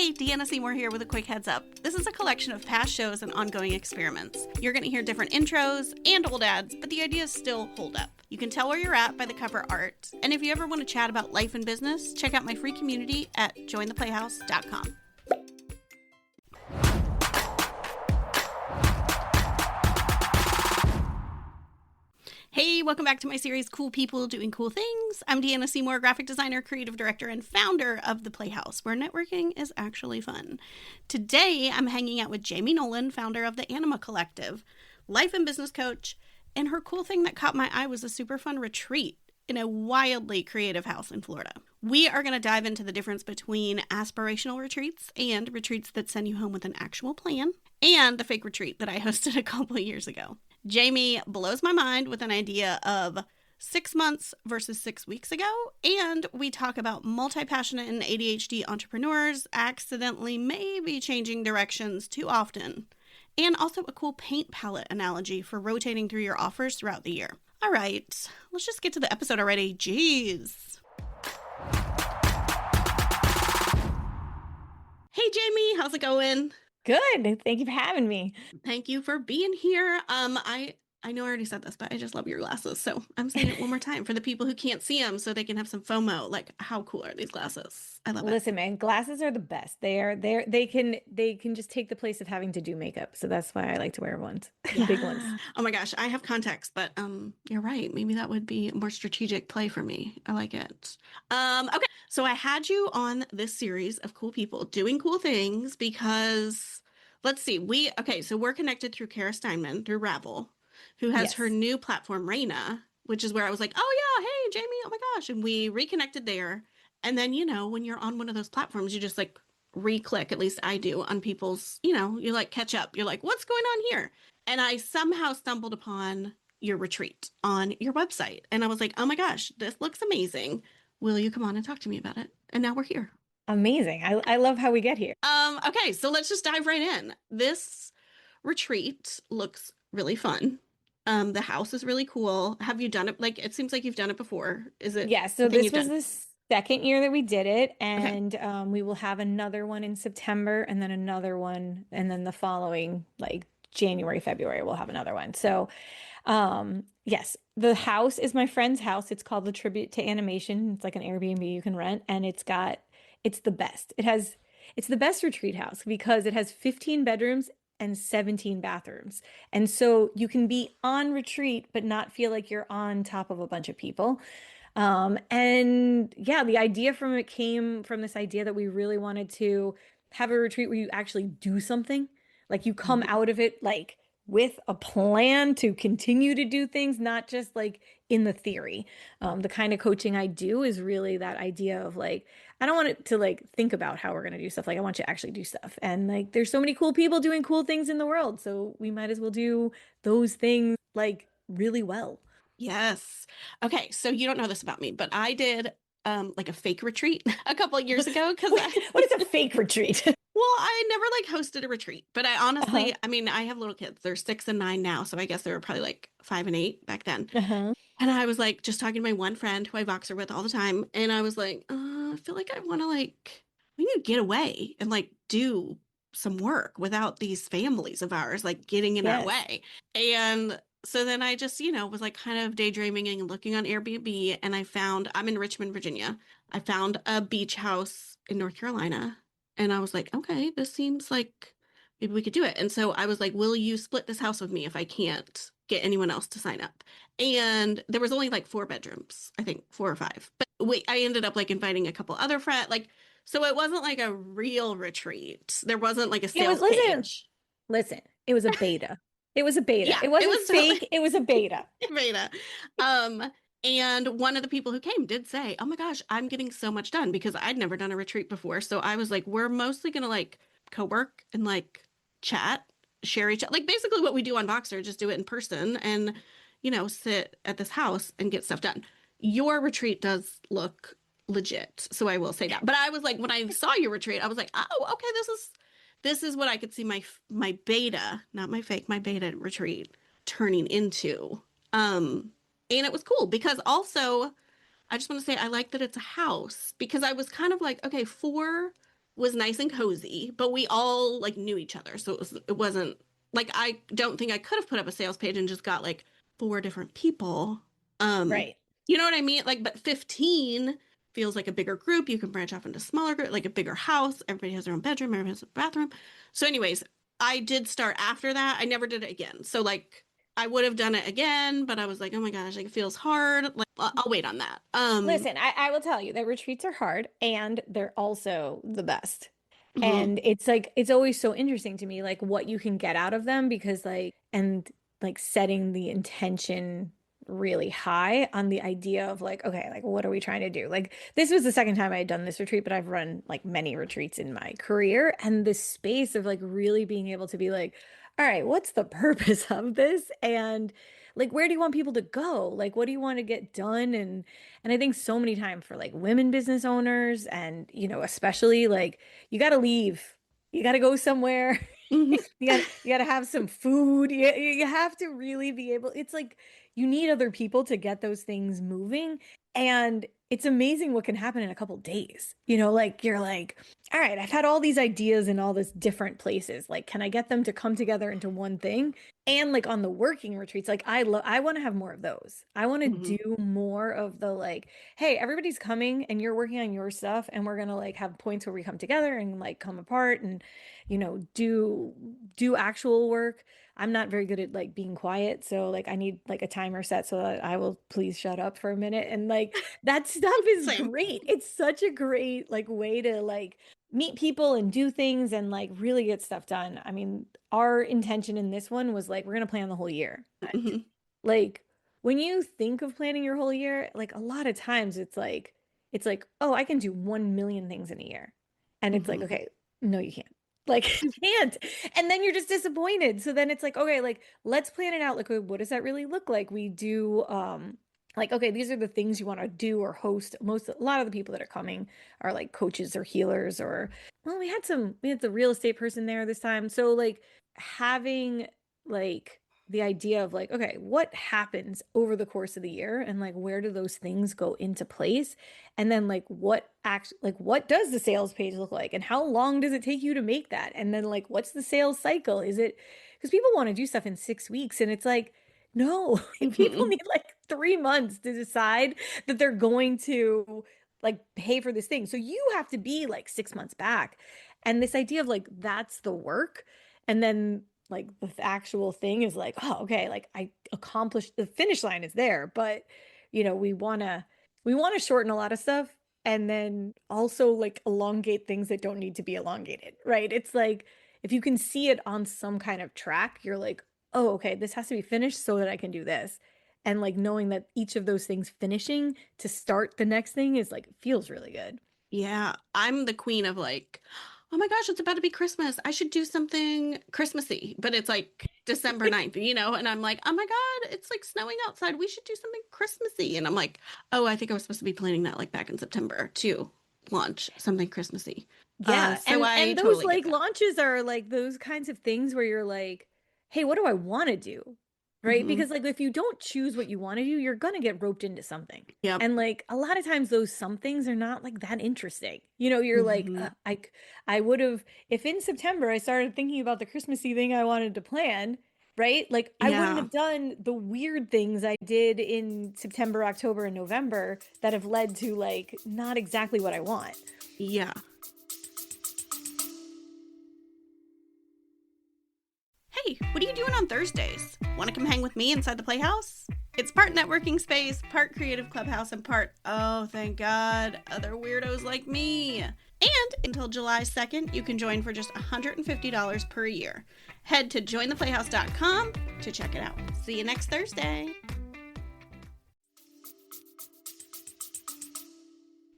Hey, Deanna Seymour here with a quick heads up. This is a collection of past shows and ongoing experiments. You're going to hear different intros and old ads, but the ideas still hold up. You can tell where you're at by the cover art. And if you ever want to chat about life and business, check out my free community at jointheplayhouse.com. Hey, welcome back to my series, Cool People Doing Cool Things. I'm Deanna Seymour, graphic designer, creative director, and founder of The Playhouse, where networking is actually fun. Today, I'm hanging out with Jaime Nolan, founder of the Anima Collective, life and business coach, and her cool thing that caught my eye was a super fun retreat in a wildly creative house in Florida. We are going to dive into the difference between aspirational retreats and retreats that send you home with an actual plan, and the fake retreat that I hosted a couple of years ago. Jaime blows my mind with an idea of 6 months versus 6 weeks ago, and we talk about multi-passionate and ADHD entrepreneurs accidentally maybe changing directions too often, and also a cool paint palette analogy for rotating through your offers throughout the year. All right, let's just get to the episode already. Jeez. Hey, Jaime, how's it going? Good. Thank you for having me. Thank you for being here. I know I already said this, but I just love your glasses. So I'm saying it one more time for the people who can't see them so they can have some FOMO. Like, how cool are these glasses? I love it. Listen, man, glasses are the best. They can just take the place of having to do makeup. So that's why I like to wear ones. Yeah. Big ones. Oh my gosh, I have contacts, but you're right. Maybe that would be a more strategic play for me. I like it. Okay. So I had you on this series of cool people doing cool things because let's see, so we're connected through Kara Steinman through Ravel, who has her new platform, Raina, which is where I was like, oh yeah, hey, Jaime, oh my gosh. And we reconnected there. And then, when you're on one of those platforms, you just like re-click, at least I do, on people's, you like catch up. You're like, what's going on here? And I somehow stumbled upon your retreat on your website. And I was like, oh my gosh, this looks amazing. Will you come on and talk to me about it? And now we're here. Amazing. I love how we get here. Okay, so let's just dive right in. This retreat looks really fun. The house is really cool. Have you done it? Like, it seems like you've done it before. Is it? Yeah. So this was the second year that we did it. And we will have another one in September and then another one. And then the following, like January, February, we'll have another one. So yes, the house is my friend's house. It's called the Tribute to Animation. It's like an Airbnb you can rent. And it's the best. It's the best retreat house because it has 15 bedrooms and 17 bathrooms. And so you can be on retreat, but not feel like you're on top of a bunch of people. And yeah, the idea from it came from this idea that we really wanted to have a retreat where you actually do something. Like you come out of it like with a plan to continue to do things, not just like in the theory. The kind of coaching I do is really that idea of like, I don't want it to like think about how we're going to do stuff. Like I want you to actually do stuff. And like, there's so many cool people doing cool things in the world. So we might as well do those things like really well. Yes. Okay. So you don't know this about me, but I did like a fake retreat a couple of years ago. What is a fake retreat? Well, I never like hosted a retreat, but I honestly, I mean, I have little kids. They're 6 and 9 now. So I guess they were probably like 5 and 8 back then. And I was like, just talking to my one friend who I Voxer with all the time. And I was like, I feel like I want to we need to get away and like do some work without these families of ours, like getting in our way. And so then I just, was like kind of daydreaming and looking on Airbnb. And I'm in Richmond, Virginia. I found a beach house in North Carolina. And I was like, okay, this seems like maybe we could do it. And so I was like, will you split this house with me if I can't get anyone else to sign up? And there was only like 4 bedrooms, I think 4 or 5. But wait, I ended up like inviting a couple other friends. So it wasn't like a real retreat. There wasn't like a sales page. Listen, it was a beta. It was a beta. Yeah, it wasn't fake. It was a beta. Beta. And one of the people who came did say, oh my gosh, I'm getting so much done because I'd never done a retreat before. So I was like, we're mostly going to like co-work and like chat, share each other. Like basically what we do on Voxer, just do it in person and, sit at this house and get stuff done. Your retreat does look legit. So I will say that. But I was like, when I saw your retreat, I was like, oh, okay, this is what I could see my beta, not my fake, my beta retreat turning into. And it was cool because also, I just want to say I like that it's a house because I was kind of like, okay, 4 was nice and cozy, but we all like knew each other. So it wasn't like I don't think I could have put up a sales page and just got like four different people. Um, Right. you know what I mean? Like, but 15 feels like a bigger group. You can branch off into smaller group, like a bigger house. Everybody has their own bedroom, everybody has a bathroom. So, anyways, I did start after that. I never did it again. So, like, I would have done it again, but I was like, oh my gosh, like it feels hard. Like, I'll wait on that. Listen, I will tell you that retreats are hard and they're also the best. Mhm, And it's like it's always so interesting to me like what you can get out of them because like setting the intention really high on the idea of like okay, like what are we trying to do? Like this was the second time I had done this retreat, but I've run like many retreats in my career and the space of like really being able to be like all right, what's the purpose of this? And like where do you want people to go? Like what do you want to get done? And I think so many times for like women business owners and especially like you got to leave. You got to go somewhere. mhm, You got to have some food. You have to really be able. It's like you need other people to get those things moving. And it's amazing what can happen in a couple days. Like you're like, all right, I've had all these ideas in all this different places. Like, can I get them to come together into one thing? And like on the working retreats, like I want to have more of those. I want to mhm. do more of the like, hey, everybody's coming and you're working on your stuff and we're gonna like have points where we come together and like come apart and do actual work. I'm not very good at like being quiet, so like I need like a timer set so that I will please shut up for a minute and like that stuff is Same. great. It's such a great like way to like meet people and do things and like really get stuff done. I mean, our intention in this one was like we're gonna plan the whole year. Mhm, Like when you think of planning your whole year, like a lot of times it's like, oh, I can do 1 million things in a year. And it's like, mhm. okay, no, you can't. Like you can't. And then you're just disappointed. So then it's like, okay, like let's plan it out. Like, okay, what does that really look like? We do like, okay, these are the things you want to do or host. A lot of the people that are coming are like coaches or healers or well, we had the real estate person there this time. So like having like the idea of like, okay, what happens over the course of the year and like where do those things go into place? And then like what does the sales page look like? And how long does it take you to make that? And then like what's the sales cycle? Is it because people want to do stuff in 6 weeks and it's like, no, like, people Mhm. need like 3 months to decide that they're going to like pay for this thing. So you have to be like 6 months back. And this idea of like that's the work. And then like the actual thing is like, oh, okay, like I accomplished the finish line is there, but we want to shorten a lot of stuff and then also like elongate things that don't need to be elongated, right? It's like if you can see it on some kind of track, you're like, oh, okay, this has to be finished so that I can do this. And like knowing that each of those things finishing to start the next thing is like feels really good. Yeah, I'm the queen of like, oh my gosh, it's about to be Christmas. I should do something Christmassy, but it's like December 9th, and I'm like, oh my God, it's like snowing outside. We should do something Christmassy. And I'm like, oh, I think I was supposed to be planning that like back in September to launch something Christmassy. Yeah, So and I those totally get like that. launches are like those kinds of things where you're like, "Hey, what do I want to do?" Right? Hmm. Because like if you don't choose what you want to do, you're gonna get roped into something. Yep. And like a lot of times those some things are not like that interesting. You're like, Hmm. I would have if in September I started thinking about the Christmassy thing I wanted to plan, right? Like I wouldn't Yeah. have done the weird things I did in September, October, and November that have led to like not exactly what I want. Yeah. Hey, what are you doing on Thursdays? Want to come hang with me inside the Playhouse? It's part networking space, part creative clubhouse, and part, oh, thank God, other weirdos like me. And until July 2nd, you can join for just $150 per year. Head to jointheplayhouse.com to check it out. See you next Thursday.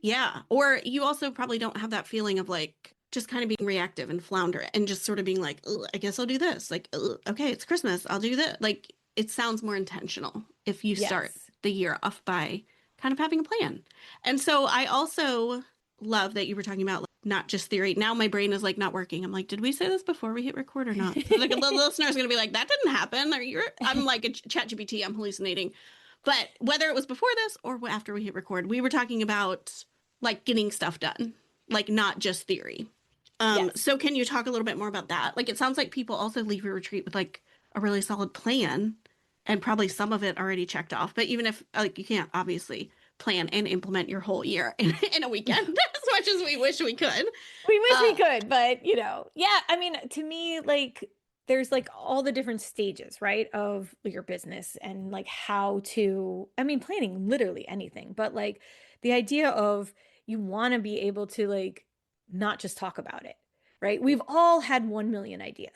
Yeah. Or you also probably don't have that feeling of like just kind of being reactive and flounder and just sort of being like, "Ugh, I guess I'll do this. Like, ugh, okay, it's Christmas. I'll do this. Like, it sounds more intentional if you start Yes. the year off by kind of having a plan. And so I also love that you were talking about like, not just theory. Now my brain is like not working. I'm like, did we say this before we hit record or not? So like the listener's gonna be like, that didn't happen. Or I'm like a chat GPT, I'm hallucinating. But whether it was before this or after we hit record, we were talking about like getting stuff done, like not just theory. Yes. So can you talk a little bit more about that? Like, it sounds like people also leave your retreat with like a really solid plan and probably some of it already checked off. But even if like you can't obviously plan and implement your whole year in a weekend as much as we wish we could. We wish we Uh, could, but yeah, I mean, to me, like, there's like all the different stages, right, of your business and like how to, I mean, planning literally anything, but like the idea of you want to be able to like not just talk about it, right? We've all had 1 million ideas.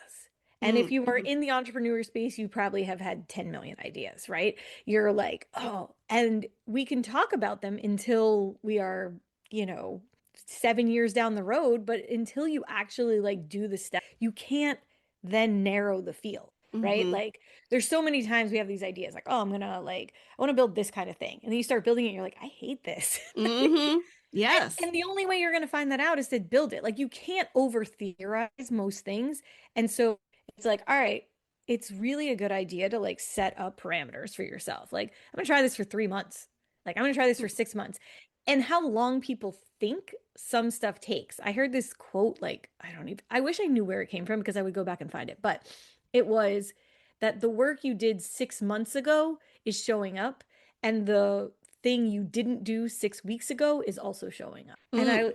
And if you are mm-hmm, in the entrepreneur space, you probably have had 10 million ideas, right? You're like, oh, and we can talk about them until we are, you know, 7 years down the road, but until you actually like do the step, you can't then narrow the field, right? mm-hmm, Like there's so many times we have these ideas like, oh, I'm gonna like, I want to build this kind of thing. And then you start building it, and you're like, I hate this. mm-hmm. Yes. And the only way you're going to find that out is to build it. Like you can't over theorize most things. And so it's like, all right, it's really a good idea to like set up parameters for yourself. Like I'm going to try this for 3 months. Like I'm going to try this for 6 months. And how long people think some stuff takes. I heard this quote, like, I don't even, I wish I knew where it came from because I would go back and find it. But it was that the work you did 6 months ago is showing up. And the thing you didn't do 6 weeks ago is also showing up. Mm.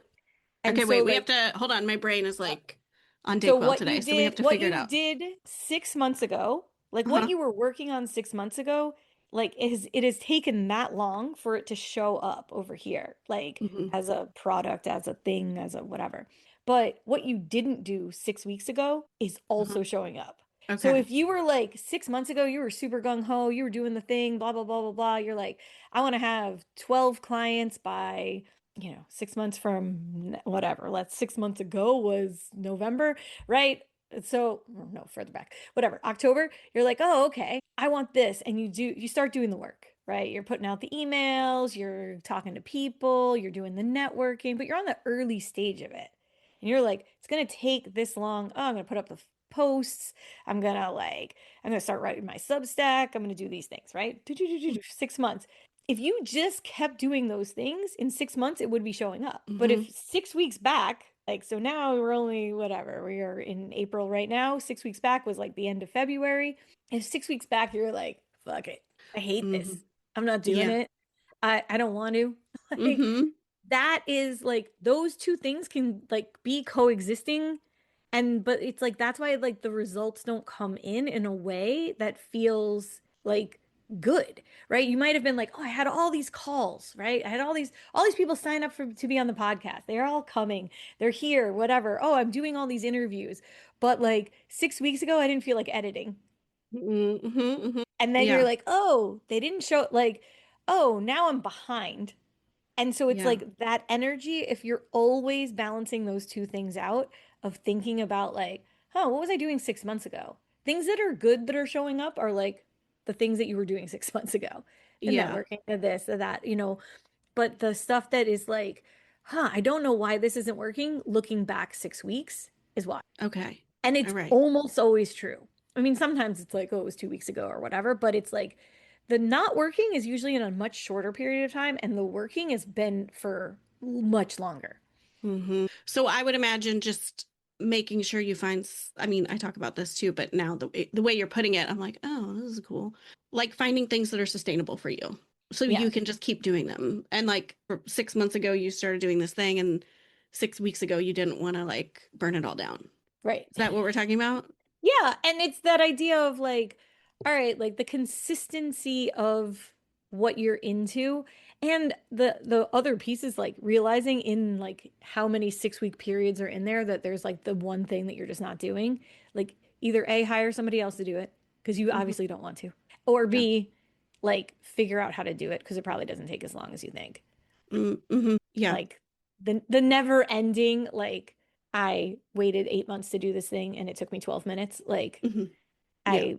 And Okay, so wait, we have like to hold on. My brain is like on so Dayquil today, so we have to what figure it you out. did 6 months ago, like what Uh-huh. you were working on 6 months ago, like it has taken that long for it to show up over here, like Mm-hmm. as a product, as a thing, as a whatever. But what you didn't do 6 weeks ago is Uh-huh. also showing up. So Okay. if you were like 6 months ago, you were super gung ho, you were doing the thing, blah, blah, blah, blah, blah. You're like, I want to have 12 clients by 6 months from whatever. Let's 6 months ago was November, right? So, no, further back, whatever, October, you're like, oh, okay, I want this. And you start doing the work, right? You're putting out the emails, you're talking to people, you're doing the networking, but you're on the early stage of it. And you're like, it's going to take this long. Oh, I'm going to put up the posts. I'm going to start writing my Substack. I'm going to do these things, right? 6 months. If you just kept doing those things in 6 months, it would be showing up. But Mm-hmm. if 6 weeks back, like, so now we're only whatever, we are in April right now. 6 weeks back was like the end of February. If 6 weeks back, you're like, fuck it. I hate Mm-hmm. this. I'm not doing Yeah. it. I don't want to. Like, Mm-hmm. that is like, those two things can like be coexisting. And, but it's like, that's why like the results don't come in a way that feels like good, right? You might have been like, oh, I had all these calls, right? I had all these people sign up for to be on the podcast. They're all coming. They're here, whatever. Oh, I'm doing all these interviews. But like 6 weeks ago, I didn't feel like editing. Mm-hmm. Mm-hmm. And then you're Yeah. like, oh, they didn't show like, oh, now I'm behind. And so it's Yeah. like that energy, if you're always balancing those two things out of thinking about like, oh, what was I doing 6 months ago? Things that are good that are showing up are like the things that you were doing 6 months ago. The Yeah. networking, the this, the that, but the stuff that is like, I don't know why this isn't working, looking back 6 weeks is why. Okay. And All it's right. almost always true. I mean, sometimes it's like, oh, it was 2 weeks ago or whatever, but it's like the not working is usually in a much shorter period of time, and the working has been for much longer. Mm-hmm. So I would imagine just making sure you find, I mean, I talk about this too, but now the way you're putting it, I'm like, oh, this is cool. Like finding things that are sustainable for you. So you Yes, can just keep doing them. And like 6 months ago, you started doing this thing, and 6 weeks ago, you didn't want to like burn it all down. right. Is that what we're talking about? Yeah, and it's that idea of like, all right, like the consistency of what you're into and the other pieces like realizing in like how many 6 week periods are in there that there's like the one thing that you're just not doing. Like either A, hire somebody else to do it because you Hmm. obviously don't want to, or Yeah. B, like figure out how to do it because it probably doesn't take as long as you think. Mm-hmm. Yeah. Like the never ending, like I waited 8 months to do this thing and it took me 12 minutes. Like Hmm. Yeah. I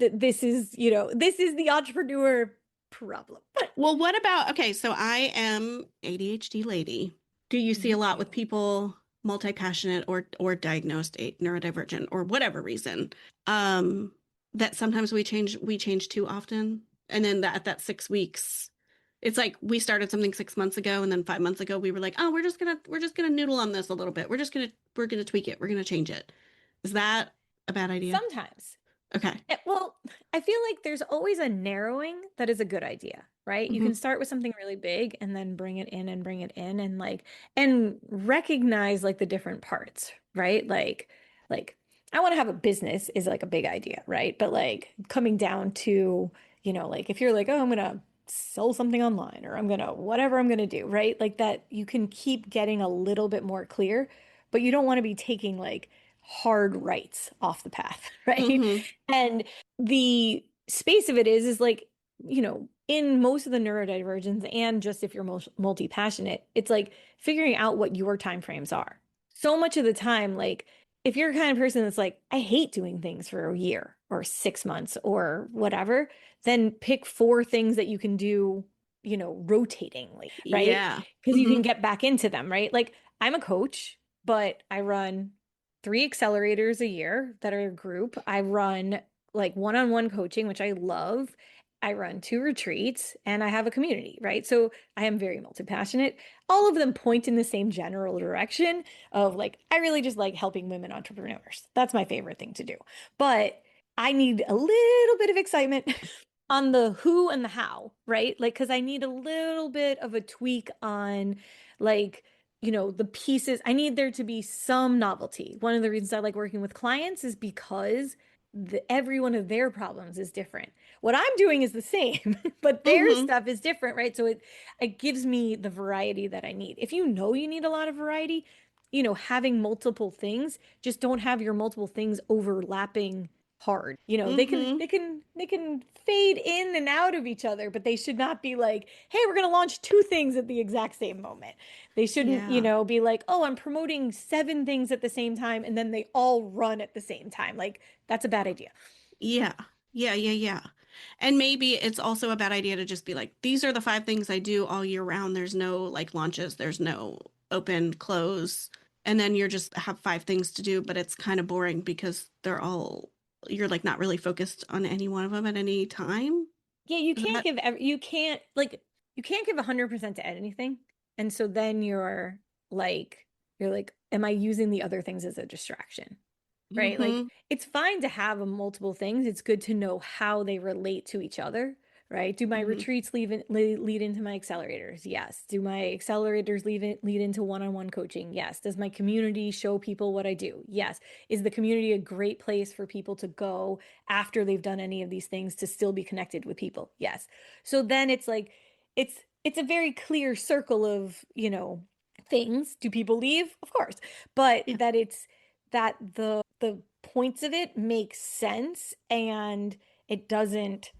this is, this is the entrepreneur problem. Well, what about, okay, so I am ADHD lady. Do you see a Me lot with too. people multi-passionate or diagnosed neurodivergent or whatever reason? Um, that sometimes we change too often. And then that 6 weeks It's like we started something 6 months ago, and then 5 months ago we were like, oh, we're just gonna noodle on this a little bit. We're gonna tweak it. We're gonna change it. Is that a bad idea? Sometimes. Okay. Well, I feel like there's always a narrowing that is a good idea, right? You Hmm. can start with something really big and then bring it in and bring it in and like and recognize like the different parts, right? Like I want to have a business is like a big idea, right? But like coming down to, like if you're like, oh, I'm gonna sell something online or I'm gonna whatever I'm gonna do, right? Like that you can keep getting a little bit more clear, but you don't want to be taking like hard rights off the path, right? Hmm. And the space of it is like, in most of the neurodivergence and just if you're multi-passionate, it's like figuring out what your time frames are. So much of the time, like if you're the kind of person that's like, I hate doing things for a year or 6 months or whatever, then pick four things that you can do, rotatingly, right? Yeah. Because you Hmm. can get back into them, right? Like I'm a coach, but I run 3 accelerators a year that are a group. I run like one-on-one coaching, which I love. I run 2 retreats and I have a community, right? So I am very multi-passionate. All of them point in the same general direction of like, I really just like helping women entrepreneurs. That's my favorite thing to do. But I need a little bit of excitement on the who and the how, right? Like, because I need a little bit of a tweak on like, the pieces. I need there to be some novelty. One of the reasons I like working with clients is because every one of their problems is different. What I'm doing is the same, but their Hmm. stuff is different, right? So it gives me the variety that I need. If you know you need a lot of variety, having multiple things, just don't have your multiple things overlapping hard. They can Hmm. they can they can fade in and out of each other, but they should not be like, hey, we're going to launch 2 things at the exact same moment. They shouldn't, Yeah. be like, oh, I'm promoting 7 things at the same time and then they all run at the same time. Like that's a bad idea. Yeah. Yeah. Yeah. Yeah. And maybe it's also a bad idea to just be like, these are the 5 things I do all year round. There's no like launches, there's no open, close. And then you're just have 5 things to do, but it's kind of boring because you're like not really focused on any one of them at any time. Yeah, you Is can't that? give you can't give 100% to anything. And so then you're like, am I using the other things as a distraction? Right? Like Hmm. it's fine to have multiple things. It's good to know how they relate to each other, right? Do my Hmm. retreats lead into my accelerators? Yes. Do my accelerators lead into one-on-one coaching? Yes. Does my community show people what I do? Yes. Is the community a great place for people to go after they've done any of these things to still be connected with people? Yes. So then it's like it's a very clear circle of, things. Do people leave? Of course. But Yeah. that the points of it make sense and it doesn't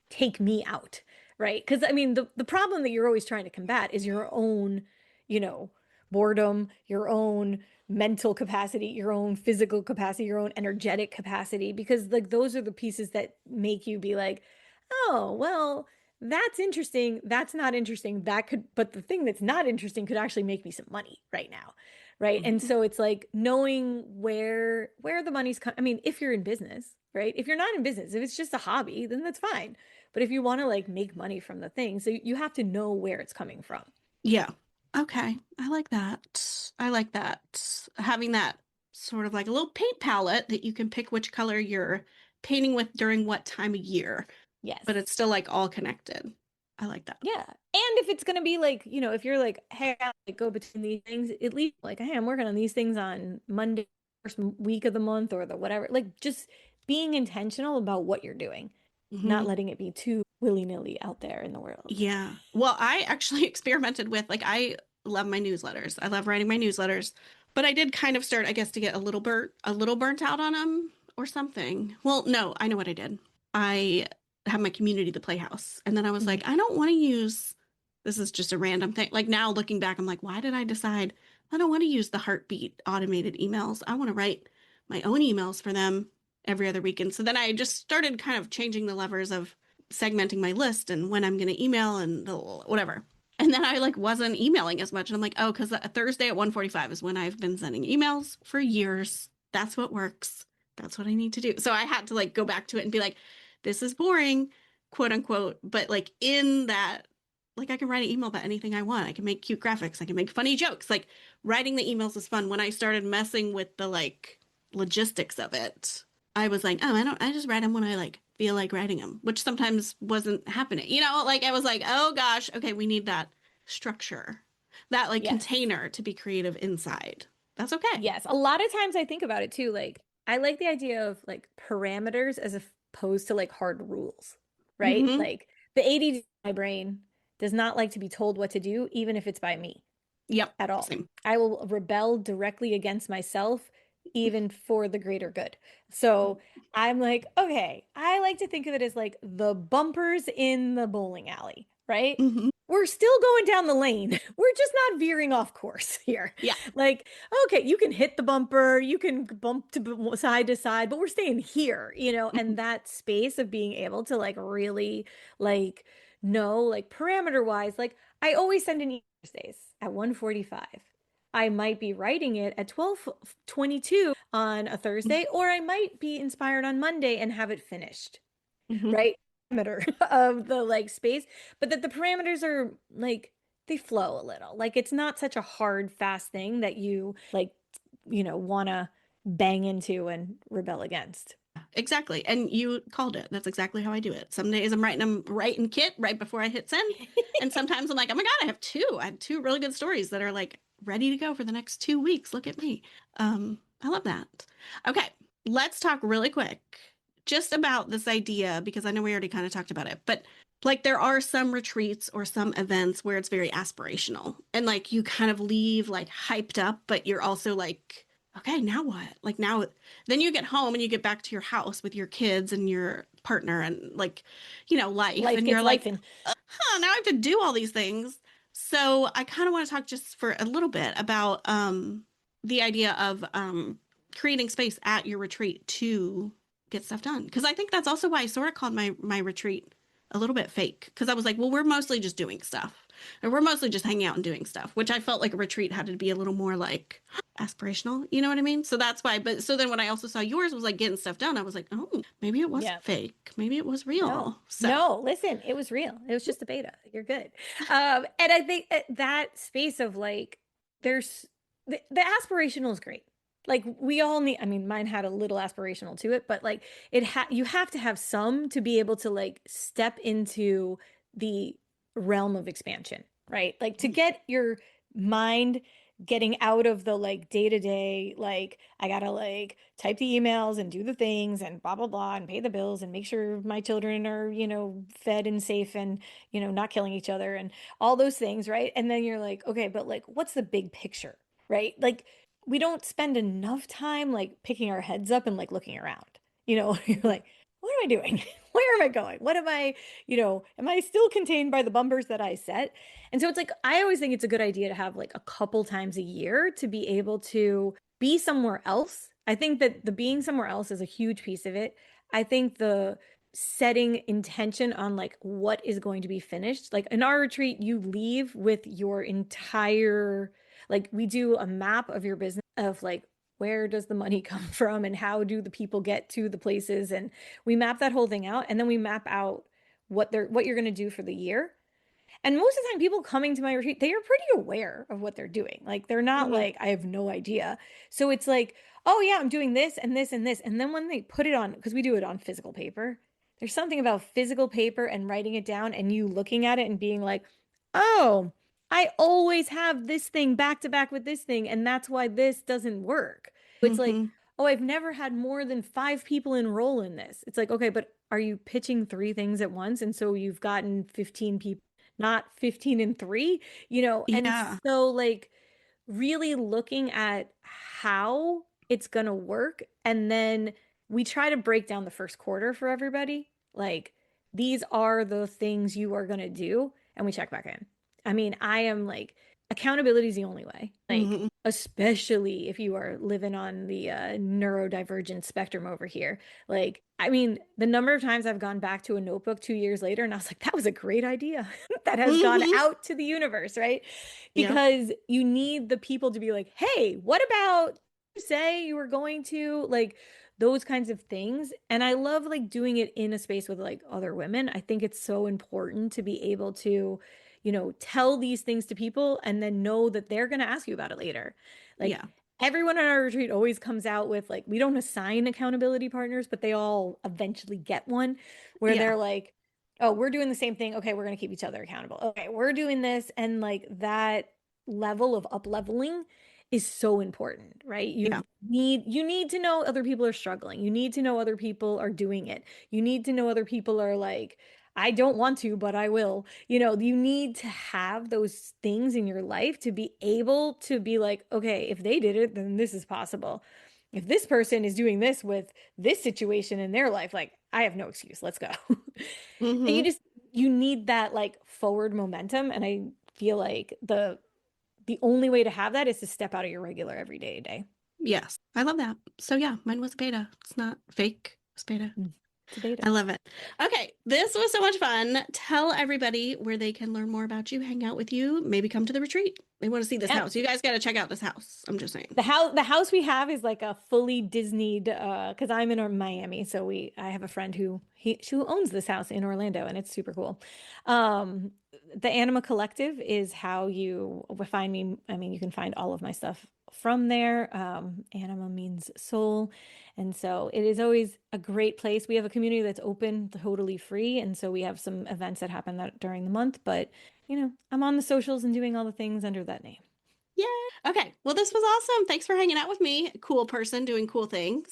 take me out, right? Because I mean, the problem that you're always trying to combat is your own, you know, boredom, your own mental capacity, your own physical capacity, your own energetic capacity, because like those are the pieces that make you be like, oh, well, that's interesting. That's not interesting. But the thing that's not interesting could actually make me some money right now. Right. And Hmm. so it's like knowing where the money's coming. I mean, if you're in business, right? If you're not in business, if it's just a hobby, then that's fine. But if you want to like make money from the thing, so you have to know where it's coming from. Yeah. Okay. I like that. I like that. Having that sort of like a little paint palette that you can pick which color you're painting with during what time of year, but Yes. it's still like all connected. I like that. Yeah. And if it's going to be like, if you're like, hey, I like go between these things, at least like, hey, I'm working on these things on Monday, first week of the month or the whatever, like just being intentional about what you're doing, not Hmm. letting it be too willy-nilly out there in the world. Yeah. Well, I actually experimented with like I love my newsletters. I love writing my newsletters, but I did kind of start, I guess, to get a little burnt out on them or something. Well, no, I know what I did. I have my community, the Playhouse, and then I was Mhm. like, I don't want to use. This is just a random thing. Like now looking back, I'm like, why did I decide I don't want to use the heartbeat automated emails? I want to write my own emails for them every other week. And so then I just started kind of changing the levers of segmenting my list and when I'm going to email and whatever. And then I like wasn't emailing as much. And I'm like, oh, because Thursday at 1:45 is when I've been sending emails for years. That's what works. That's what I need to do. So I had to like go back to it and be like, this is boring, quote unquote. But like in that like I can write an email about anything I want. I can make cute graphics. I can make funny jokes. Like writing the emails is fun. When I started messing with the like logistics of it, I was like, oh, I just write them when I like feel like writing them, which sometimes wasn't happening. Like I was like, oh gosh, okay, we need that structure, that like Yes. container to be creative inside. That's okay. Yes. A lot of times I think about it too. Like, I like the idea of like parameters as opposed to like hard rules, right? Mm-hmm. Like, the ADD in my brain does not like to be told what to do, even if it's by me Yep. at all. Same. I will rebel directly against myself, even for the greater good. So I'm like, okay, I like to think of it as like the bumpers in the bowling alley, right? Mm-hmm. We're still going down the lane. We're just not veering off course here. Yeah. Like, okay, you can hit the bumper, you can bump to side, but we're staying here, and that space of being able to like really like know like parameter wise, like I always send an email Thursdays at 1:45. I might be writing it at 12:22 on a Thursday, or I might be inspired on Monday and have it finished, Mm-hmm. right? Parameter of the like space, but that the parameters are like they flow a little. Like it's not such a hard, fast thing that you like, want to bang into and rebel against. Exactly. And you called it. That's exactly how I do it. Some days I'm writing them right in kit right before I hit send. And sometimes I'm like, oh my God, I have two. I have two really good stories that are like ready to go for the next 2 weeks. Look at me. I love that. Okay. Let's talk really quick just about this idea because I know we already kind of talked about it, but like there are some retreats or some events where it's very aspirational and like you kind of leave like hyped up, but you're also like, okay, now what? Like now then you get home and you get back to your house with your kids and your partner and like, life. Life And you're gets life like, in. now I have to do all these things. So I kind of want to talk just for a little bit about the idea of creating space at your retreat to get stuff done. Because I think that's also why I sort of called my retreat a little bit fake. Because I was like, well, we're mostly just doing stuff. Or we're mostly just hanging out and doing stuff, which I felt like a retreat had to be a little more like aspirational. You know what I mean? So that's why. But so then when I also saw yours was like getting stuff done, I was like, oh, maybe it wasn't Yeah. fake. Maybe it was No, real. So, no, listen, it was real. It was just a beta. You're good. And I think that space of like, there's the aspirational is great. Like we all need, I mean, mine had a little aspirational to it, but like you have to have some to be able to like step into the realm of expansion, right? Like to get your mind getting out of the like day to day, like I gotta like type the emails and do the things and blah blah blah and pay the bills and make sure my children are, fed and safe and, not killing each other and all those things, right? And then you're like, okay, but like what's the big picture, right? Like we don't spend enough time like picking our heads up and like looking around. You're like, what am I doing? Where am I going? What am I, am I still contained by the bumpers that I set? And so it's like, I always think it's a good idea to have like a couple times a year to be able to be somewhere else. I think that the being somewhere else is a huge piece of it. I think the setting intention on like what is going to be finished. Like in our retreat, you leave with your entire, like we do a map of your business of like, where does the money come from and how do the people get to the places? And we map that whole thing out and then we map out what you're going to do for the year. And most of the time, people coming to my retreat, they are pretty aware of what they're doing. Like, they're not mhm. like, I have no idea. So it's like, oh, yeah, I'm doing this and this and this. And then when they put it on, because we do it on physical paper, there's something about physical paper and writing it down and you looking at it and being like, oh, I always have this thing back to back with this thing. And that's why this doesn't work. It's like, Mhm. oh, I've never had more than 5 people enroll in this. It's like, okay, but are you pitching 3 things at once? And so you've gotten 15 people, not 15 and 3, and Yeah. so like really looking at how it's going to work. And then we try to break down the first quarter for everybody. Like, these are the things you are going to do. And we check back in. I mean, I am like, accountability is the only way. Like, Mhm. especially if you are living on the neurodivergent spectrum over here. Like, I mean, the number of times I've gone back to a notebook 2 years later and I was like, that was a great idea that has gone Mhm. out to the universe, right? Yep. Because you need the people to be like, hey, what about you say you were going to like those kinds of things? And I love like doing it in a space with like other women. I think it's so important to be able to, tell these things to people and then know that they're going to ask you about it later. Like Yeah. everyone on our retreat always comes out with like, we don't assign accountability partners, but they all eventually get one where Yeah. they're like, oh, we're doing the same thing. Okay, we're going to keep each other accountable. Okay, we're doing this. And like that level of up leveling is so important, right? Yeah. You need to know other people are struggling. You need to know other people are doing it. You need to know other people are like, I don't want to, but I will. You need to have those things in your life to be able to be like, okay, if they did it, then this is possible. If this person is doing this with this situation in their life, like I have no excuse. Let's go. And Mm-hmm. you need that like forward momentum. And I feel like the only way to have that is to step out of your regular everyday day. Yes. I love that. So yeah, mine was a beta. It's not fake. It's beta. It's a beta. I love it. Okay, this was so much fun. Tell everybody where they can learn more about you, hang out with you, maybe come to the retreat. They want to see this house. You guys got to check out this house. I'm just saying. The house we have is like a fully Disneyed because I'm in Miami, so I have a friend who owns this house in Orlando, and it's super cool. The Anima Collective is how you find me. I mean, you can find all of my stuff from there. Anima means soul. And so it is always a great place. We have a community that's open, totally free. And so we have some events that happen during the month. But, I'm on the socials and doing all the things under that name. Yay. Okay. Well, this was awesome. Thanks for hanging out with me. Cool person doing cool things.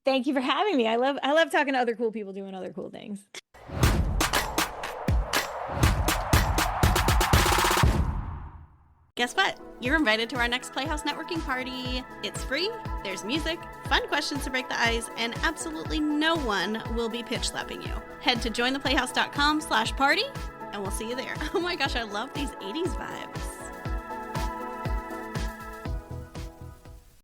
Thank you for having me. I love talking to other cool people doing other cool things. Guess what? You're invited to our next Playhouse networking party. It's free, there's music, fun questions to break the ice, and absolutely no one will be pitch slapping you. Head to jointheplayhouse.com/party, and we'll see you there. Oh my gosh, I love these 80s vibes.